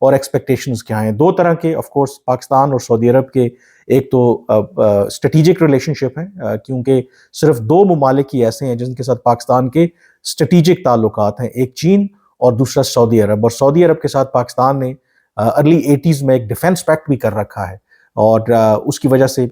اور ایکسپیکٹیشنز کیا ہیں. دو طرح کے آف کورس پاکستان اور سعودی عرب کے ایک تو اسٹریٹجک ریلیشن شپ ہیں کیونکہ صرف دو ممالک ہی ایسے ہیں جن کے ساتھ پاکستان کے اسٹریٹجک تعلقات ہیں, ایک چین اور دوسرا سعودی عرب. اور سعودی عرب کے ساتھ پاکستان نے ارلی 80s میں ایک ڈیفنس پیکٹ بھی کر رکھا ہے, اور اس کی وجہ سے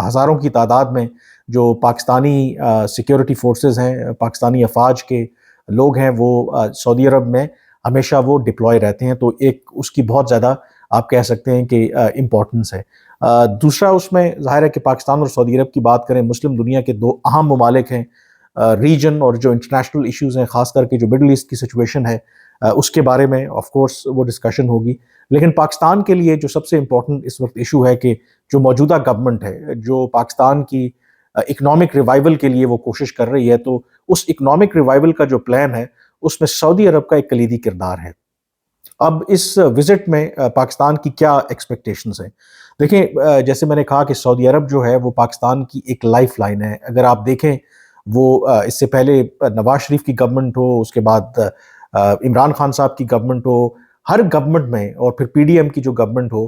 ہزاروں کی تعداد میں جو پاکستانی سیکیورٹی فورسز ہیں, پاکستانی افواج کے لوگ ہیں, وہ سعودی عرب میں ہمیشہ وہ ڈپلوائے رہتے ہیں. تو ایک اس کی بہت زیادہ آپ کہہ سکتے ہیں کہ امپورٹنس ہے. دوسرا اس میں ظاہر ہے کہ پاکستان اور سعودی عرب کی بات کریں, مسلم دنیا کے دو اہم ممالک ہیں. ریجن اور جو انٹرنیشنل ایشوز ہیں, خاص کر کے جو مڈل ایسٹ کی سچویشن ہے, اس کے بارے میں آف کورس وہ ڈسکشن ہوگی. لیکن پاکستان کے لیے جو سب سے امپورٹنٹ اس وقت ایشو ہے کہ جو موجودہ گورنمنٹ ہے, جو پاکستان کی اکنامک ریوائول کے لیے وہ کوشش کر رہی ہے, تو اس اکنامک ریوائول کا جو پلان ہے اس میں سعودی عرب کا ایک کلیدی کردار ہے. اب اس وزٹ میں پاکستان کی کیا ایکسپیکٹیشنز ہیں؟ دیکھیں, جیسے میں نے کہا کہ سعودی عرب جو ہے وہ پاکستان کی ایک لائف لائن ہے. اگر آپ دیکھیں وہ اس سے پہلے نواز شریف کی گورنمنٹ ہو, اس کے بعد عمران خان صاحب کی گورنمنٹ ہو, ہر گورنمنٹ میں, اور پھر پی ڈی ایم کی جو گورنمنٹ ہو,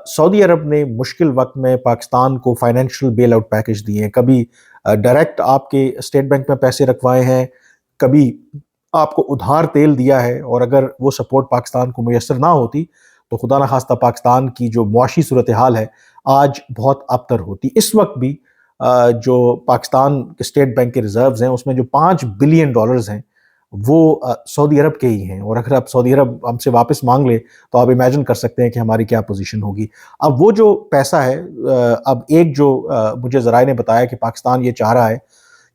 سعودی عرب نے مشکل وقت میں پاکستان کو فائنینشیل بیل آؤٹ پیکج دیے ہیں. کبھی ڈائریکٹ آپ کے اسٹیٹ بینک میں پیسے رکھوائے ہیں, کبھی آپ کو ادھار تیل دیا ہے, اور اگر وہ سپورٹ پاکستان کو میسر نہ ہوتی تو خدا نخواستہ پاکستان کی جو معاشی صورتحال ہے آج بہت ابتر ہوتی. اس وقت بھی جو پاکستان کے اسٹیٹ بینک کے ریزروز ہیں اس میں جو $5 بلین ہیں وہ سعودی عرب کے ہی ہیں, اور اگر آپ سعودی عرب ہم سے واپس مانگ لے تو آپ امیجن کر سکتے ہیں کہ ہماری کیا پوزیشن ہوگی. اب وہ جو پیسہ ہے, اب ایک جو مجھے ذرائع نے بتایا کہ پاکستان یہ چاہ رہا ہے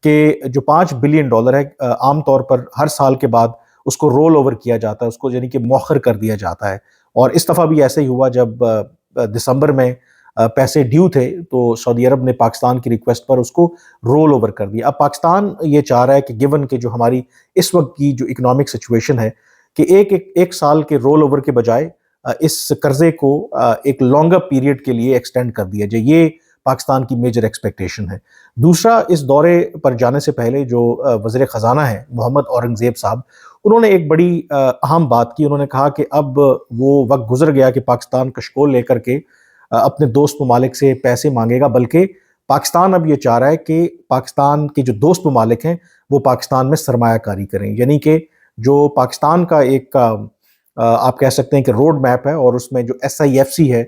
کہ جو $5 بلین ہے, عام طور پر ہر سال کے بعد اس کو رول اوور کیا جاتا ہے, اس کو یعنی کہ مؤخر کر دیا جاتا ہے. اور اس دفعہ بھی ایسے ہی ہوا, جب دسمبر میں پیسے ڈیو تھے تو سعودی عرب نے پاکستان کی ریکویسٹ پر اس کو رول اوور کر دیا. اب پاکستان یہ چاہ رہا ہے کہ گیون کہ جو ہماری اس وقت کی جو اکنامک سچویشن ہے, کہ ایک سال کے رول اوور کے بجائے اس قرضے کو ایک لانگر پیریڈ کے لیے ایکسٹینڈ کر دیا جائے. یہ پاکستان کی میجر ایکسپیکٹیشن ہے. دوسرا, اس دورے پر جانے سے پہلے جو وزیر خزانہ ہیں محمد اورنگزیب صاحب, انہوں نے ایک بڑی اہم بات کی. انہوں نے کہا کہ اب وہ وقت گزر گیا کہ پاکستان کشکول لے کر کے اپنے دوست ممالک سے پیسے مانگے گا, بلکہ پاکستان اب یہ چاہ رہا ہے کہ پاکستان کے جو دوست ممالک ہیں وہ پاکستان میں سرمایہ کاری کریں. یعنی کہ جو پاکستان کا ایک آپ کہہ سکتے ہیں کہ روڈ میپ ہے, اور اس میں جو SIFC ہے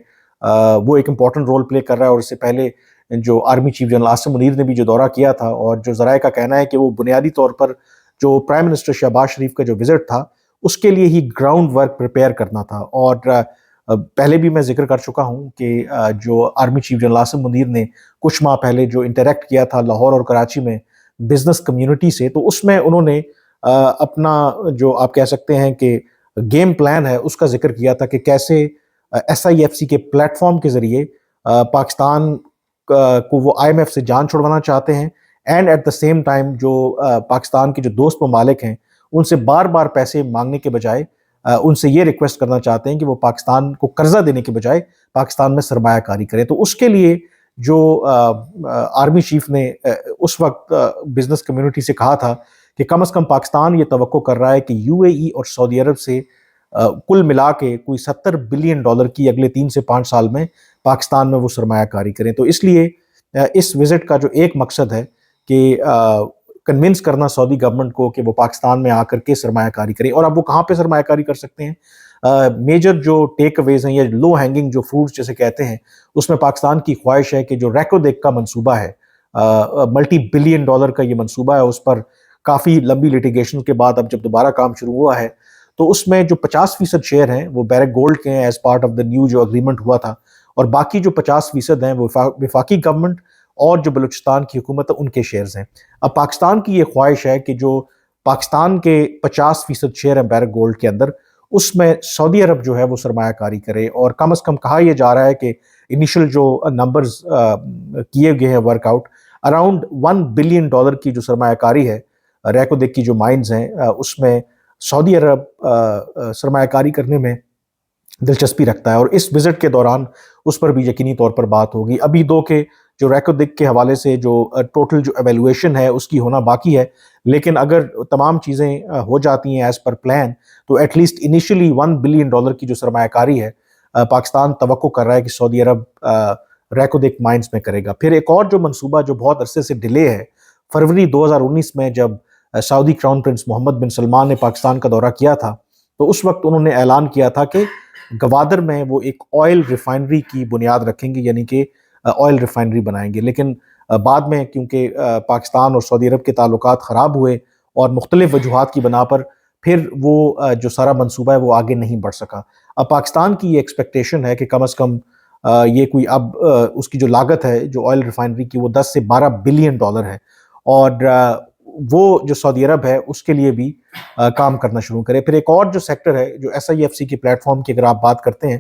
وہ ایک امپورٹنٹ رول پلے کر رہا ہے. اور اس سے پہلے جو army chief general Asim Munir نے بھی جو دورہ کیا تھا, اور جو ذرائع کا کہنا ہے کہ وہ بنیادی طور پر جو پرائم منسٹر شہباز شریف کا جو وزٹ تھا اس کے لیے ہی گراؤنڈ ورک پریپیئر کرنا تھا. اور پہلے بھی میں ذکر کر چکا ہوں کہ جو army chief general Asim Munir نے کچھ ماہ پہلے جو انٹریکٹ کیا تھا لاہور اور کراچی میں بزنس کمیونٹی سے, تو اس میں انہوں نے اپنا جو آپ کہہ سکتے ہیں کہ گیم پلان ہے اس کا ذکر کیا تھا کہ کیسے SIFC کے پلیٹ فارم کے ذریعے پاکستان کو وہ IMF سے جان چھڑوانا چاہتے ہیں, and at the same time جو پاکستان کے جو دوست ممالک ہیں ان سے بار بار پیسے مانگنے کے بجائے ان سے یہ ریکویسٹ کرنا چاہتے ہیں کہ وہ پاکستان کو قرضہ دینے کے بجائے پاکستان میں سرمایہ کاری کریں. تو اس کے لیے جو آرمی چیف نے اس وقت بزنس کمیونٹی سے کہا تھا کہ کم از کم پاکستان یہ توقع کر رہا ہے کہ UAE اور سعودی عرب سے کل ملا کے کوئی $70 بلین کی اگلے 3 سے 5 سال میں پاکستان میں وہ سرمایہ کاری کریں. تو اس لیے اس وزٹ کا جو ایک مقصد ہے کہ کنونس کرنا سعودی گورنمنٹ کو کہ وہ پاکستان میں آ کر کے سرمایہ کاری کرے. اور اب وہ کہاں پہ سرمایہ کاری کر سکتے ہیں؟ میجر جو ٹیک اویز ہیں یا لو ہینگنگ جو فروٹس جیسے کہتے ہیں, اس میں پاکستان کی خواہش ہے کہ جو ریکو دیک کا منصوبہ ہے, $multi بلین کا یہ منصوبہ ہے, اس پر کافی لمبی لیٹیگیشن کے بعد اب جب دوبارہ کام شروع ہوا ہے تو اس میں جو 50% شیئر ہیں وہ بیرک گولڈ کے ہیں as part of the new جو اگریمنٹ ہوا تھا, اور باقی جو 50% ہیں وہ وفاقی گورنمنٹ اور جو بلوچستان کی حکومت ہے ان کے شیئرز ہیں. اب پاکستان کی یہ خواہش ہے کہ جو پاکستان کے 50% شیئر ہیں بیرک گولڈ کے اندر, اس میں سعودی عرب جو ہے وہ سرمایہ کاری کرے. اور کم از کم کہا یہ جا رہا ہے کہ انیشل جو نمبرز کیے گئے ہیں ورک آؤٹ, اراؤنڈ $1 بلین کی جو سرمایہ کاری ہے ریکو دیک کی جو مائنز ہیں اس میں سعودی عرب سرمایہ کاری کرنے میں دلچسپی رکھتا ہے، اور اس وزٹ کے دوران اس پر بھی یقینی طور پر بات ہوگی۔ ابھی دو کے جو ریکو کے حوالے سے جو ٹوٹل جو ایویلویشن ہے اس کی ہونا باقی ہے، لیکن اگر تمام چیزیں ہو جاتی ہیں ایز پر پلان تو ایٹ لیسٹ انیشلی $1 بلین کی جو سرمایہ کاری ہے پاکستان توقع کر رہا ہے کہ سعودی عرب ریکو مائنز میں کرے گا۔ پھر ایک اور جو منصوبہ جو بہت عرصے سے ڈیلے ہے، فروری 2019 میں جب سعودی کراؤن پرنس محمد بن سلمان نے پاکستان کا دورہ کیا تھا تو اس وقت انہوں نے اعلان کیا تھا کہ گوادر میں وہ ایک آئل ریفائنری کی بنیاد رکھیں گے، یعنی کہ آئل ریفائنری بنائیں گے، لیکن بعد میں کیونکہ پاکستان اور سعودی عرب کے تعلقات خراب ہوئے اور مختلف وجوہات کی بنا پر پھر وہ جو سارا منصوبہ ہے وہ آگے نہیں بڑھ سکا۔ اب پاکستان کی یہ ایکسپیکٹیشن ہے کہ کم از کم یہ کوئی اب اس کی جو لاگت ہے جو آئل ریفائنری کی وہ $10 سے $12 بلین ہے، اور وہ جو سعودی عرب ہے اس کے لیے بھی کام کرنا شروع کرے۔ پھر ایک اور جو سیکٹر ہے جو SIFC کے پلیٹ فارم کی اگر آپ بات کرتے ہیں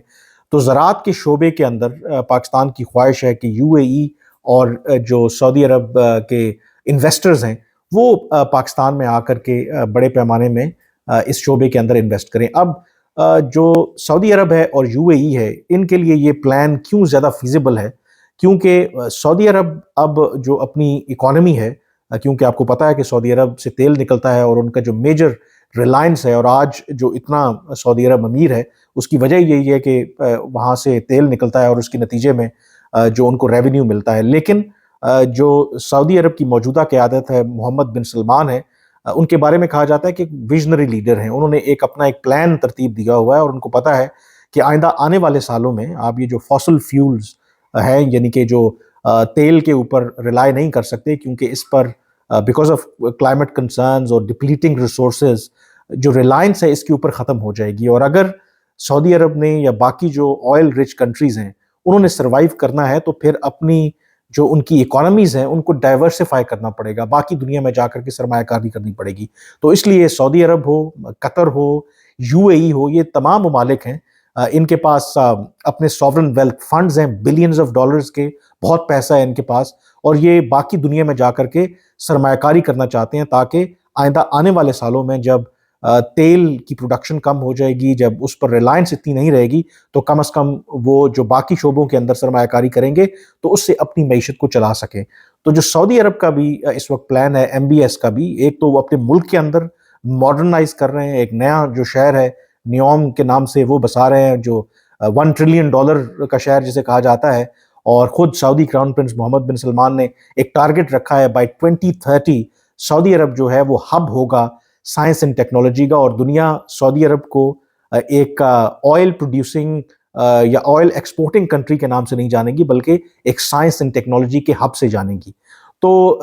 تو زراعت کے شعبے کے اندر پاکستان کی خواہش ہے کہ UAE اور جو سعودی عرب کے انویسٹرز ہیں وہ پاکستان میں آ کر کے بڑے پیمانے میں اس شعبے کے اندر انویسٹ کریں۔ اب جو سعودی عرب ہے اور UAE ہے ان کے لیے یہ پلان کیوں زیادہ فیزیبل ہے؟ کیونکہ سعودی عرب اب جو اپنی اکانومی ہے، کیونکہ آپ کو پتہ ہے کہ سعودی عرب سے تیل نکلتا ہے اور ان کا جو میجر ریلائنس ہے، اور آج جو اتنا سعودی عرب امیر ہے اس کی وجہ یہی ہے کہ وہاں سے تیل نکلتا ہے اور اس کے نتیجے میں جو ان کو ریونیو ملتا ہے۔ لیکن جو سعودی عرب کی موجودہ قیادت ہے، محمد بن سلمان ہے، ان کے بارے میں کہا جاتا ہے کہ ایک ویژنری لیڈر ہیں، انہوں نے اپنا ایک پلان ترتیب دیا ہوا ہے اور ان کو پتہ ہے کہ آئندہ آنے والے سالوں میں آپ یہ جو فاسل فیولز ہیں، یعنی کہ جو تیل کے اوپر ریلائی نہیں کر سکتے، کیونکہ اس پر بیکاز آف کلائمیٹ کنسرنز اور ڈپلیٹنگ ریسورسز جو ریلائنس ہے اس کے اوپر ختم ہو جائے گی، اور اگر سعودی عرب نے یا باقی جو آئل رچ کنٹریز ہیں انہوں نے سروائیو کرنا ہے تو پھر اپنی جو ان کی اکانومیز ہیں ان کو ڈائیورسیفائی کرنا پڑے گا، باقی دنیا میں جا کر کے سرمایہ کاری کرنی پڑے گی۔ تو اس لیے سعودی عرب ہو، قطر ہو، UAE ہو، یہ تمام ممالک ہیں، ان کے پاس اپنے سوورن ویلتھ فنڈز ہیں بلینز آف ڈالرز کے، بہت پیسہ ہے ان کے پاس، اور یہ باقی دنیا میں جا کر کے سرمایہ کاری کرنا چاہتے ہیں تاکہ آئندہ آنے والے سالوں میں جب تیل کی پروڈکشن کم ہو جائے گی، جب اس پر ریلائنس اتنی نہیں رہے گی تو کم از کم وہ جو باقی شعبوں کے اندر سرمایہ کاری کریں گے تو اس سے اپنی معیشت کو چلا سکیں۔ تو جو سعودی عرب کا بھی اس وقت پلان ہے MBS کا بھی، ایک تو وہ اپنے ملک کے اندر ماڈرنائز کر رہے ہیں، ایک نیا جو شہر ہے نیوم کے نام سے وہ بسا رہے ہیں، جو $1 ٹریلین کا شہر جسے کہا جاتا ہے، اور خود سعودی کراؤن پرنس محمد بن سلمان نے ایک ٹارگٹ رکھا ہے بائی 2030 سعودی عرب جو ہے وہ ہب ہوگا سائنس اینڈ ٹیکنالوجی کا، اور دنیا سعودی عرب کو ایک آئل پروڈیوسنگ یا آئل ایکسپورٹنگ کنٹری کے نام سے نہیں جانے گی بلکہ ایک سائنس اینڈ ٹیکنالوجی کے ہب سے جانے گی۔ تو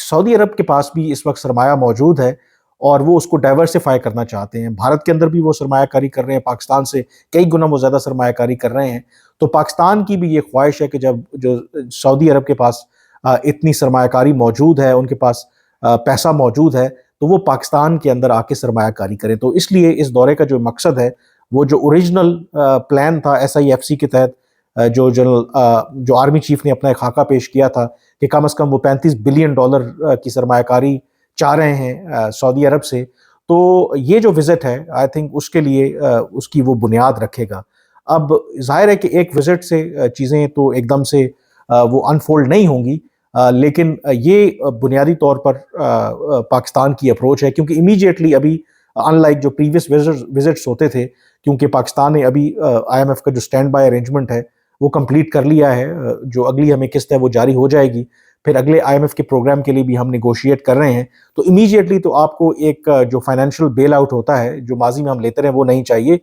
سعودی عرب کے پاس بھی اس وقت سرمایہ موجود ہے اور وہ اس کو ڈائیورسیفائی کرنا چاہتے ہیں۔ بھارت کے اندر بھی وہ سرمایہ کاری کر رہے ہیں، پاکستان سے کئی گنا وہ زیادہ سرمایہ کاری کر رہے ہیں۔ تو پاکستان کی بھی یہ خواہش ہے کہ جب جو سعودی عرب کے پاس اتنی سرمایہ کاری موجود ہے، ان کے پاس پیسہ موجود ہے، تو وہ پاکستان کے اندر آ کے سرمایہ کاری کریں۔ تو اس لیے اس دورے کا جو مقصد ہے وہ جو اوریجنل پلان تھا SIFC کے تحت، جو جنرل جو آرمی چیف نے اپنا ایک خاکہ پیش کیا تھا کہ کم از کم وہ $35 بلین کی سرمایہ کاری چاہ رہے ہیں سعودی عرب سے، تو یہ جو وزٹ ہے آئی تھنک اس کے لیے اس کی وہ بنیاد رکھے گا۔ اب ظاہر ہے کہ ایک وزٹ سے چیزیں تو ایک دم سے وہ انفولڈ نہیں ہوں گی، لیکن یہ بنیادی طور پر پاکستان کی اپروچ ہے، کیونکہ امیجیٹلی ابھی ان لائک جو پریویس وزٹس ہوتے تھے، کیونکہ پاکستان نے ابھی IMF کا جو سٹینڈ بائی ارینجمنٹ ہے وہ کمپلیٹ کر لیا ہے، جو اگلی ہمیں قسط ہے وہ جاری ہو جائے گی، پھر اگلے IMF کے پروگرام کے لیے بھی ہم نیگوشیٹ کر رہے ہیں، تو امیجیٹلی تو آپ کو ایک جو فائنینشیل بیل آؤٹ ہوتا ہے جو ماضی میں ہم لیتے رہے وہ نہیں چاہیے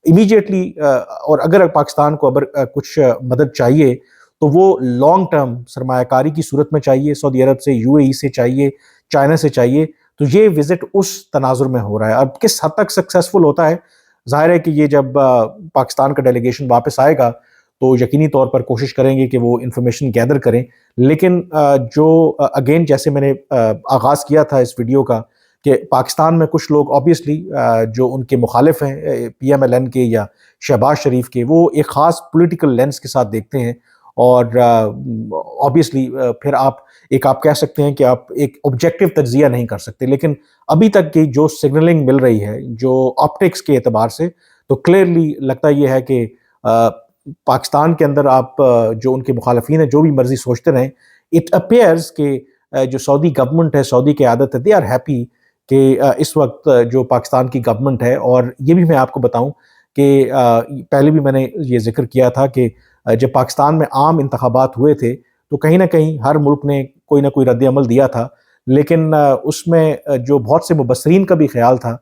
امیجیٹلی، اور اگر پاکستان کو کچھ مدد چاہیے تو وہ لانگ ٹرم سرمایہ کاری کی صورت میں چاہیے، سعودی عرب سے، UAE سے چاہیے، چائنا سے چاہیے۔ تو یہ وزٹ اس تناظر میں ہو رہا ہے۔ اب کس حد تک سکسیسفل ہوتا ہے، ظاہر ہے کہ یہ جب پاکستان کا ڈیلیگیشن واپس آئے گا تو یقینی طور پر کوشش کریں گے کہ وہ انفارمیشن گیدر کریں، لیکن جو اگین جیسے میں نے آغاز کیا تھا اس ویڈیو کا کہ پاکستان میں کچھ لوگ آبویسلی جو ان کے مخالف ہیں PMLN کے یا شہباز شریف کے، وہ ایک خاص پولیٹیکل لینس کے ساتھ دیکھتے ہیں، اور آبویسلی پھر آپ کہہ سکتے ہیں کہ آپ ایک آبجیکٹو تجزیہ نہیں کر سکتے، لیکن ابھی تک کی جو سگنلنگ مل رہی ہے جو آپٹکس کے اعتبار سے، تو کلیئرلی لگتا یہ ہے کہ پاکستان کے اندر آپ جو ان کے مخالفین ہیں جو بھی مرضی سوچتے رہیں، اٹ اپیئرز کہ جو سعودی گورنمنٹ ہے، سعودی قیادت ہے، دے آر ہیپی کہ اس وقت جو پاکستان کی گورنمنٹ ہے، اور یہ بھی میں آپ کو بتاؤں کہ پہلے بھی میں نے یہ ذکر کیا تھا کہ جب پاکستان میں عام انتخابات ہوئے تھے تو کہیں نہ کہیں ہر ملک نے کوئی نہ کوئی رد عمل دیا تھا، لیکن اس میں جو بہت سے مبصرین کا بھی خیال تھا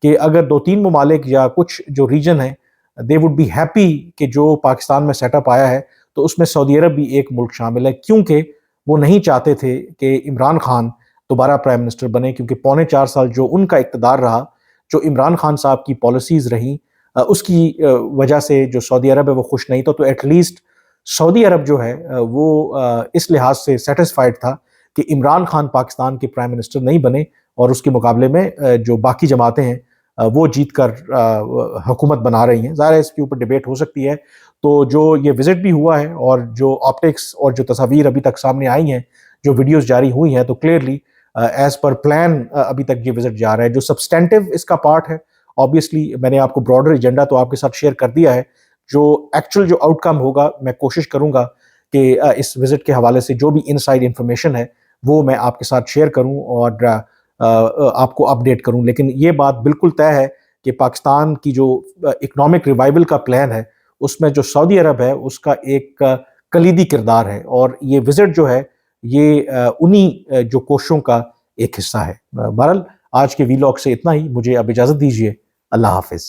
کہ اگر 2-3 ممالک یا کچھ جو ریجن ہیں دے وڈ بی ہیپی کہ جو پاکستان میں سیٹ اپ آیا ہے، تو اس میں سعودی عرب بھی ایک ملک شامل ہے، کیونکہ وہ نہیں چاہتے تھے کہ عمران خان دوبارہ پرائم منسٹر بنے، کیونکہ 4.25 سال جو ان کا اقتدار رہا، جو عمران خان صاحب کی پالیسیز رہیں، اس کی وجہ سے جو سعودی عرب ہے وہ خوش نہیں تھا۔ تو ایٹ لیسٹ سعودی عرب جو ہے وہ اس لحاظ سے سیٹسفائیڈ تھا کہ عمران خان پاکستان کے پرائم منسٹر نہیں بنے، اور اس کے مقابلے میں جو باقی جماعتیں ہیں وہ جیت کر حکومت بنا رہی ہیں۔ ظاہر ہے اس کے اوپر ڈیبیٹ ہو سکتی ہے۔ تو جو یہ وزٹ بھی ہوا ہے اور جو آپٹکس اور جو تصاویر ابھی تک سامنے آئی ہیں، جو ویڈیوز جاری ہوئی ہیں، تو کلیئرلی ایز پر پلان ابھی تک یہ وزٹ جا رہا ہے۔ جو سبسٹینٹو اس کا پارٹ ہے، آبویسلی میں نے آپ کو براڈر ایجنڈا تو آپ کے ساتھ شیئر کر دیا ہے، جو ایکچوئل جو آؤٹ کم ہوگا میں کوشش کروں گا کہ اس وزٹ کے حوالے سے جو بھی انسائڈ انفارمیشن ہے وہ میں آپ کے ساتھ شیئر کروں اور آپ کو اپڈیٹ کروں۔ لیکن یہ بات بالکل طے ہے کہ پاکستان کی جو اکنامک ریوائول کا پلان ہے اس میں جو سعودی عرب ہے اس کا ایک کلیدی کردار ہے، اور یہ وزٹ جو ہے یہ انہی جو کوششوں کا ایک حصہ ہے۔ بہرحال آج کے ویلاگ سے اتنا ہی، مجھے اب اجازت دیجیے، اللہ حافظ۔